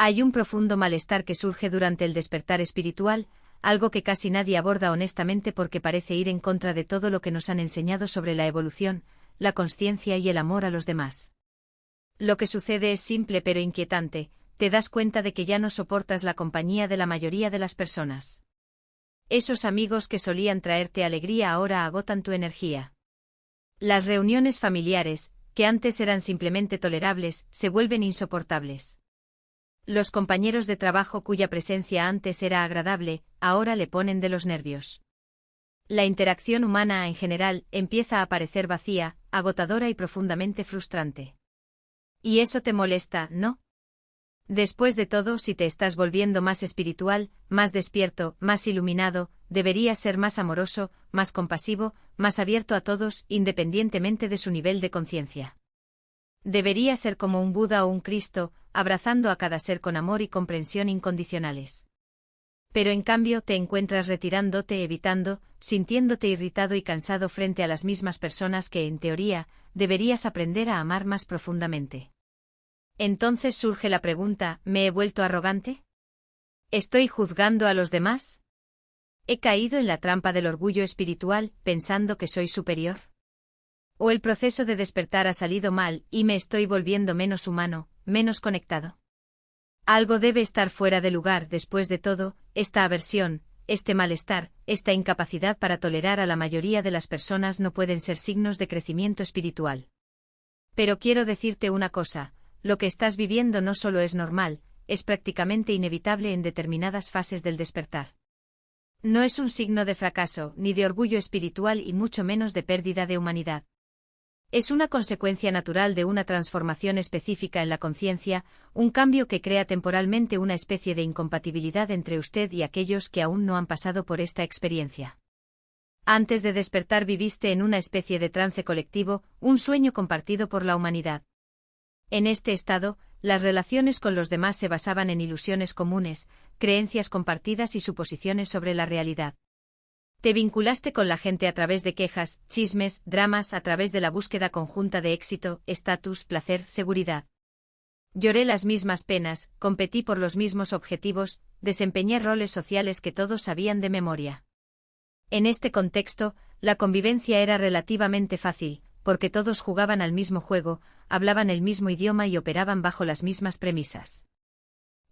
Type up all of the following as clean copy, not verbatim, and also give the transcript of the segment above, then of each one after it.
Hay un profundo malestar que surge durante el despertar espiritual, algo que casi nadie aborda honestamente porque parece ir en contra de todo lo que nos han enseñado sobre la evolución, la consciencia y el amor a los demás. Lo que sucede es simple pero inquietante, te das cuenta de que ya no soportas la compañía de la mayoría de las personas. Esos amigos que solían traerte alegría ahora agotan tu energía. Las reuniones familiares, que antes eran simplemente tolerables, se vuelven insoportables. Los compañeros de trabajo cuya presencia antes era agradable, ahora le ponen de los nervios. La interacción humana en general empieza a parecer vacía, agotadora y profundamente frustrante. Y eso te molesta, ¿no? Después de todo, si te estás volviendo más espiritual, más despierto, más iluminado, deberías ser más amoroso, más compasivo, más abierto a todos, independientemente de su nivel de conciencia. Deberías ser como un Buda o un Cristo, abrazando a cada ser con amor y comprensión incondicionales. Pero en cambio te encuentras retirándote, evitando, sintiéndote irritado y cansado frente a las mismas personas que, en teoría, deberías aprender a amar más profundamente. Entonces surge la pregunta, ¿me he vuelto arrogante? ¿Estoy juzgando a los demás? ¿He caído en la trampa del orgullo espiritual, pensando que soy superior? ¿O el proceso de despertar ha salido mal y me estoy volviendo menos humano, menos conectado? Algo debe estar fuera de lugar. Después de todo, esta aversión, este malestar, esta incapacidad para tolerar a la mayoría de las personas no pueden ser signos de crecimiento espiritual. Pero quiero decirte una cosa, lo que estás viviendo no solo es normal, es prácticamente inevitable en determinadas fases del despertar. No es un signo de fracaso, ni de orgullo espiritual y mucho menos de pérdida de humanidad. Es una consecuencia natural de una transformación específica en la conciencia, un cambio que crea temporalmente una especie de incompatibilidad entre usted y aquellos que aún no han pasado por esta experiencia. Antes de despertar viviste en una especie de trance colectivo, un sueño compartido por la humanidad. En este estado, las relaciones con los demás se basaban en ilusiones comunes, creencias compartidas y suposiciones sobre la realidad. Te vinculaste con la gente a través de quejas, chismes, dramas, a través de la búsqueda conjunta de éxito, estatus, placer, seguridad. Lloré las mismas penas, competí por los mismos objetivos, desempeñé roles sociales que todos sabían de memoria. En este contexto, la convivencia era relativamente fácil, porque todos jugaban al mismo juego, hablaban el mismo idioma y operaban bajo las mismas premisas.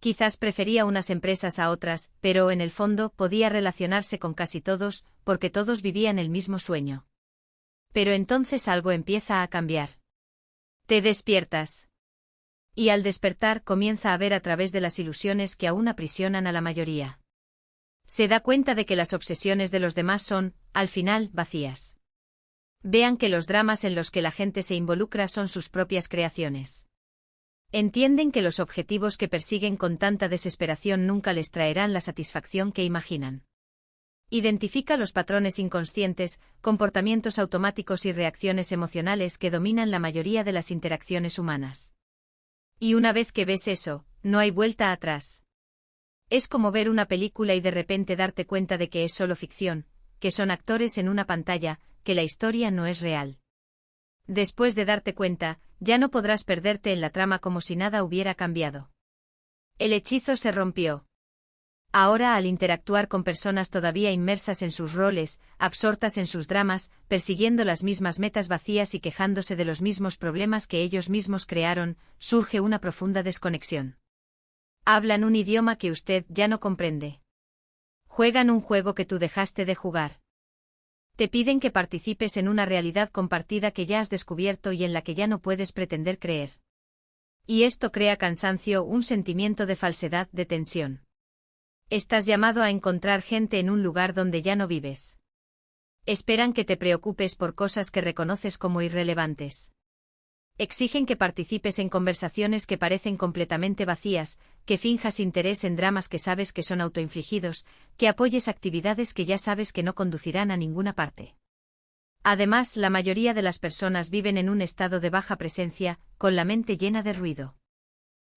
Quizás prefería unas empresas a otras, pero en el fondo podía relacionarse con casi todos, porque todos vivían el mismo sueño. Pero entonces algo empieza a cambiar. Te despiertas. Y al despertar comienza a ver a través de las ilusiones que aún aprisionan a la mayoría. Se da cuenta de que las obsesiones de los demás son, al final, vacías. Vean que los dramas en los que la gente se involucra son sus propias creaciones. Entienden que los objetivos que persiguen con tanta desesperación nunca les traerán la satisfacción que imaginan. Identifica los patrones inconscientes, comportamientos automáticos y reacciones emocionales que dominan la mayoría de las interacciones humanas. Y una vez que ves eso, no hay vuelta atrás. Es como ver una película y de repente darte cuenta de que es solo ficción, que son actores en una pantalla, que la historia no es real. Después de darte cuenta, ya no podrás perderte en la trama como si nada hubiera cambiado. El hechizo se rompió. Ahora, al interactuar con personas todavía inmersas en sus roles, absortas en sus dramas, persiguiendo las mismas metas vacías y quejándose de los mismos problemas que ellos mismos crearon, surge una profunda desconexión. Hablan un idioma que usted ya no comprende. Juegan un juego que tú dejaste de jugar. Te piden que participes en una realidad compartida que ya has descubierto y en la que ya no puedes pretender creer. Y esto crea cansancio, un sentimiento de falsedad, de tensión. Estás llamado a encontrar gente en un lugar donde ya no vives. Esperan que te preocupes por cosas que reconoces como irrelevantes. Exigen que participes en conversaciones que parecen completamente vacías, que finjas interés en dramas que sabes que son autoinfligidos, que apoyes actividades que ya sabes que no conducirán a ninguna parte. Además, la mayoría de las personas viven en un estado de baja presencia, con la mente llena de ruido.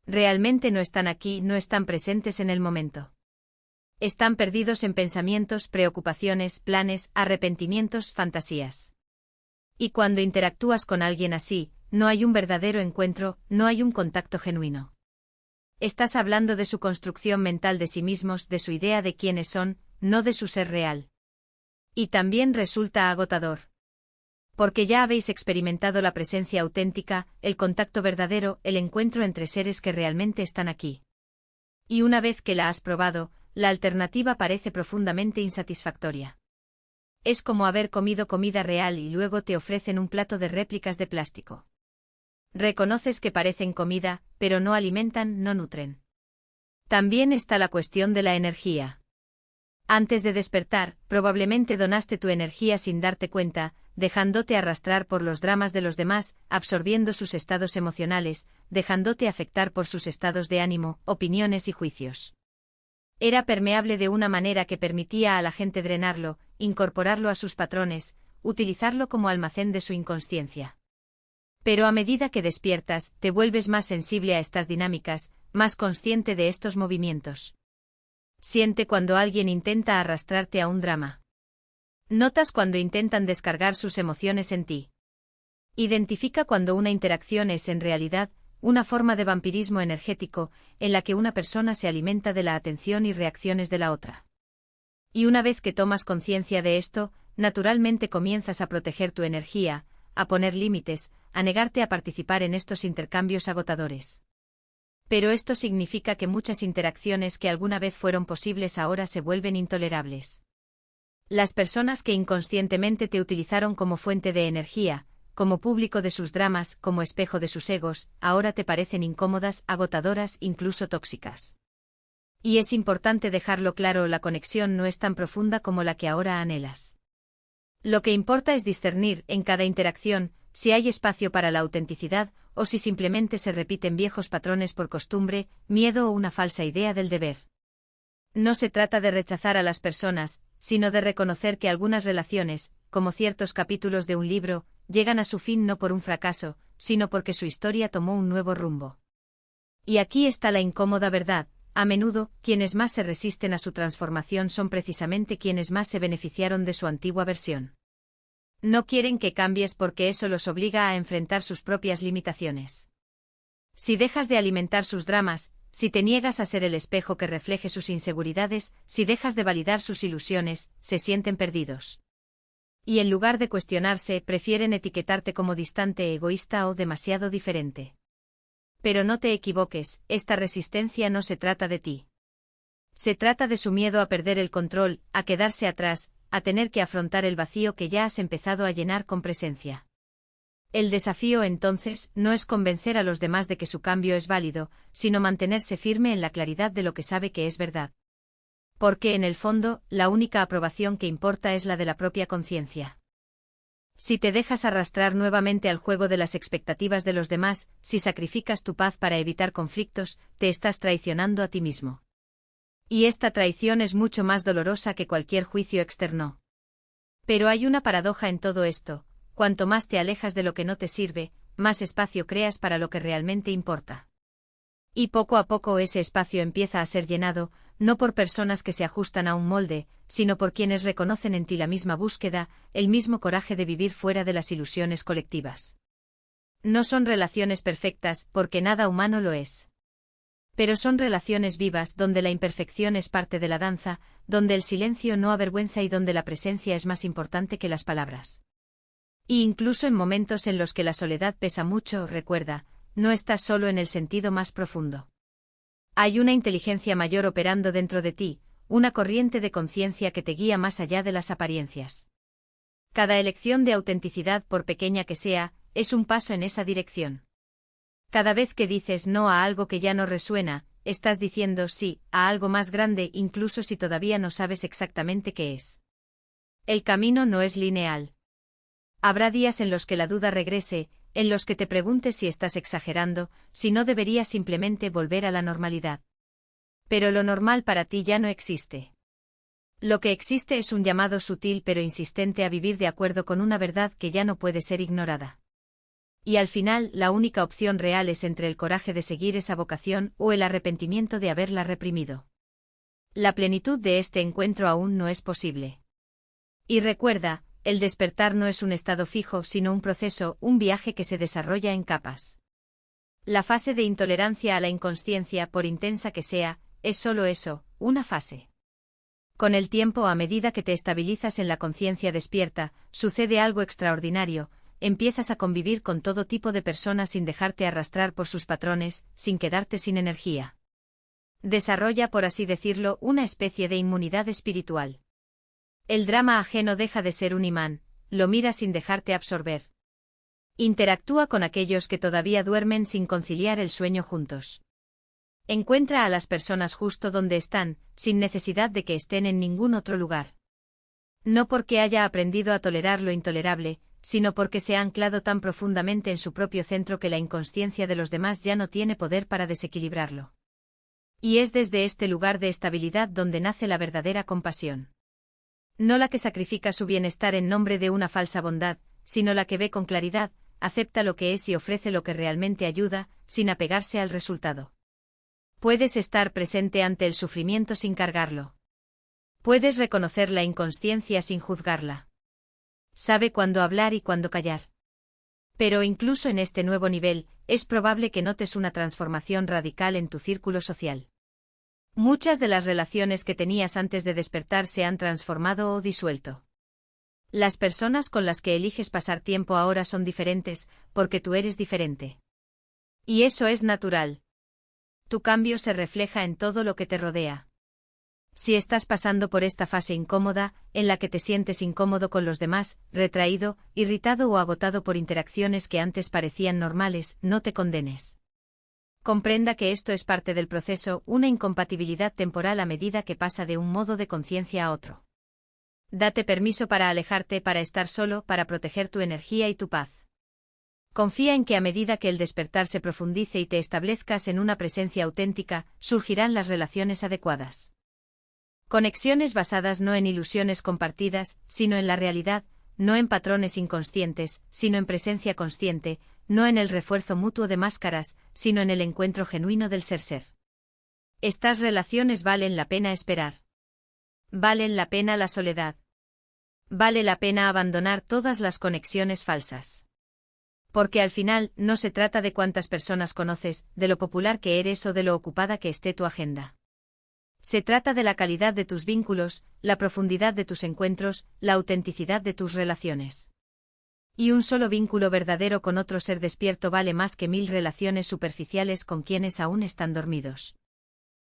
Realmente no están aquí, no están presentes en el momento. Están perdidos en pensamientos, preocupaciones, planes, arrepentimientos, fantasías. Y cuando interactúas con alguien así, no hay un verdadero encuentro, no hay un contacto genuino. Estás hablando de su construcción mental de sí mismos, de su idea de quiénes son, no de su ser real. Y también resulta agotador. Porque ya habéis experimentado la presencia auténtica, el contacto verdadero, el encuentro entre seres que realmente están aquí. Y una vez que la has probado, la alternativa parece profundamente insatisfactoria. Es como haber comido comida real y luego te ofrecen un plato de réplicas de plástico. Reconoces que parecen comida, pero no alimentan, no nutren. También está la cuestión de la energía. Antes de despertar, probablemente donaste tu energía sin darte cuenta, dejándote arrastrar por los dramas de los demás, absorbiendo sus estados emocionales, dejándote afectar por sus estados de ánimo, opiniones y juicios. Era permeable de una manera que permitía a la gente drenarlo, incorporarlo a sus patrones, utilizarlo como almacén de su inconsciencia. Pero a medida que despiertas, te vuelves más sensible a estas dinámicas, más consciente de estos movimientos. Siente cuando alguien intenta arrastrarte a un drama. Notas cuando intentan descargar sus emociones en ti. Identifica cuando una interacción es en realidad una forma de vampirismo energético, en la que una persona se alimenta de la atención y reacciones de la otra. Y una vez que tomas conciencia de esto, naturalmente comienzas a proteger tu energía, a poner límites, a negarte a participar en estos intercambios agotadores. Pero esto significa que muchas interacciones que alguna vez fueron posibles ahora se vuelven intolerables. Las personas que inconscientemente te utilizaron como fuente de energía, como público de sus dramas, como espejo de sus egos, ahora te parecen incómodas, agotadoras, incluso tóxicas. Y es importante dejarlo claro, la conexión no es tan profunda como la que ahora anhelas. Lo que importa es discernir, en cada interacción, si hay espacio para la autenticidad, o si simplemente se repiten viejos patrones por costumbre, miedo o una falsa idea del deber. No se trata de rechazar a las personas, sino de reconocer que algunas relaciones, como ciertos capítulos de un libro, llegan a su fin no por un fracaso, sino porque su historia tomó un nuevo rumbo. Y aquí está la incómoda verdad: a menudo, quienes más se resisten a su transformación son precisamente quienes más se beneficiaron de su antigua versión. No quieren que cambies porque eso los obliga a enfrentar sus propias limitaciones. Si dejas de alimentar sus dramas, si te niegas a ser el espejo que refleje sus inseguridades, si dejas de validar sus ilusiones, se sienten perdidos. Y en lugar de cuestionarse, prefieren etiquetarte como distante, egoísta o demasiado diferente. Pero no te equivoques, esta resistencia no se trata de ti. Se trata de su miedo a perder el control, a quedarse atrás, a tener que afrontar el vacío que ya has empezado a llenar con presencia. El desafío entonces no es convencer a los demás de que su cambio es válido, sino mantenerse firme en la claridad de lo que sabe que es verdad. Porque en el fondo, la única aprobación que importa es la de la propia conciencia. Si te dejas arrastrar nuevamente al juego de las expectativas de los demás, si sacrificas tu paz para evitar conflictos, te estás traicionando a ti mismo. Y esta traición es mucho más dolorosa que cualquier juicio externo. Pero hay una paradoja en todo esto: cuanto más te alejas de lo que no te sirve, más espacio creas para lo que realmente importa. Y poco a poco ese espacio empieza a ser llenado, no por personas que se ajustan a un molde, sino por quienes reconocen en ti la misma búsqueda, el mismo coraje de vivir fuera de las ilusiones colectivas. No son relaciones perfectas, porque nada humano lo es. Pero son relaciones vivas donde la imperfección es parte de la danza, donde el silencio no avergüenza y donde la presencia es más importante que las palabras. Y incluso en momentos en los que la soledad pesa mucho, recuerda, no estás solo en el sentido más profundo. Hay una inteligencia mayor operando dentro de ti, una corriente de conciencia que te guía más allá de las apariencias. Cada elección de autenticidad, por pequeña que sea, es un paso en esa dirección. Cada vez que dices no a algo que ya no resuena, estás diciendo sí a algo más grande, incluso si todavía no sabes exactamente qué es. El camino no es lineal. Habrá días en los que la duda regrese, en los que te preguntes si estás exagerando, si no deberías simplemente volver a la normalidad. Pero lo normal para ti ya no existe. Lo que existe es un llamado sutil pero insistente a vivir de acuerdo con una verdad que ya no puede ser ignorada. Y al final, la única opción real es entre el coraje de seguir esa vocación o el arrepentimiento de haberla reprimido. La plenitud de este encuentro aún no es posible. Y recuerda, el despertar no es un estado fijo, sino un proceso, un viaje que se desarrolla en capas. La fase de intolerancia a la inconsciencia, por intensa que sea, es solo eso, una fase. Con el tiempo, a medida que te estabilizas en la conciencia despierta, sucede algo extraordinario, empiezas a convivir con todo tipo de personas sin dejarte arrastrar por sus patrones, sin quedarte sin energía. Desarrolla, por así decirlo, una especie de inmunidad espiritual. El drama ajeno deja de ser un imán, lo miras sin dejarte absorber. Interactúa con aquellos que todavía duermen sin conciliar el sueño juntos. Encuentra a las personas justo donde están, sin necesidad de que estén en ningún otro lugar. No porque haya aprendido a tolerar lo intolerable, sino porque se ha anclado tan profundamente en su propio centro que la inconsciencia de los demás ya no tiene poder para desequilibrarlo. Y es desde este lugar de estabilidad donde nace la verdadera compasión. No la que sacrifica su bienestar en nombre de una falsa bondad, sino la que ve con claridad, acepta lo que es y ofrece lo que realmente ayuda, sin apegarse al resultado. Puedes estar presente ante el sufrimiento sin cargarlo. Puedes reconocer la inconsciencia sin juzgarla. Sabe cuándo hablar y cuándo callar. Pero incluso en este nuevo nivel, es probable que notes una transformación radical en tu círculo social. Muchas de las relaciones que tenías antes de despertar se han transformado o disuelto. Las personas con las que eliges pasar tiempo ahora son diferentes, porque tú eres diferente. Y eso es natural. Tu cambio se refleja en todo lo que te rodea. Si estás pasando por esta fase incómoda, en la que te sientes incómodo con los demás, retraído, irritado o agotado por interacciones que antes parecían normales, no te condenes. Comprenda que esto es parte del proceso, una incompatibilidad temporal a medida que pasa de un modo de conciencia a otro. Date permiso para alejarte, para estar solo, para proteger tu energía y tu paz. Confía en que a medida que el despertar se profundice y te establezcas en una presencia auténtica, surgirán las relaciones adecuadas. Conexiones basadas no en ilusiones compartidas, sino en la realidad, no en patrones inconscientes, sino en presencia consciente, no en el refuerzo mutuo de máscaras, sino en el encuentro genuino del ser-ser. Estas relaciones valen la pena esperar. Valen la pena la soledad. Vale la pena abandonar todas las conexiones falsas. Porque al final, no se trata de cuántas personas conoces, de lo popular que eres o de lo ocupada que esté tu agenda. Se trata de la calidad de tus vínculos, la profundidad de tus encuentros, la autenticidad de tus relaciones. Y un solo vínculo verdadero con otro ser despierto vale más que 1000 relaciones superficiales con quienes aún están dormidos.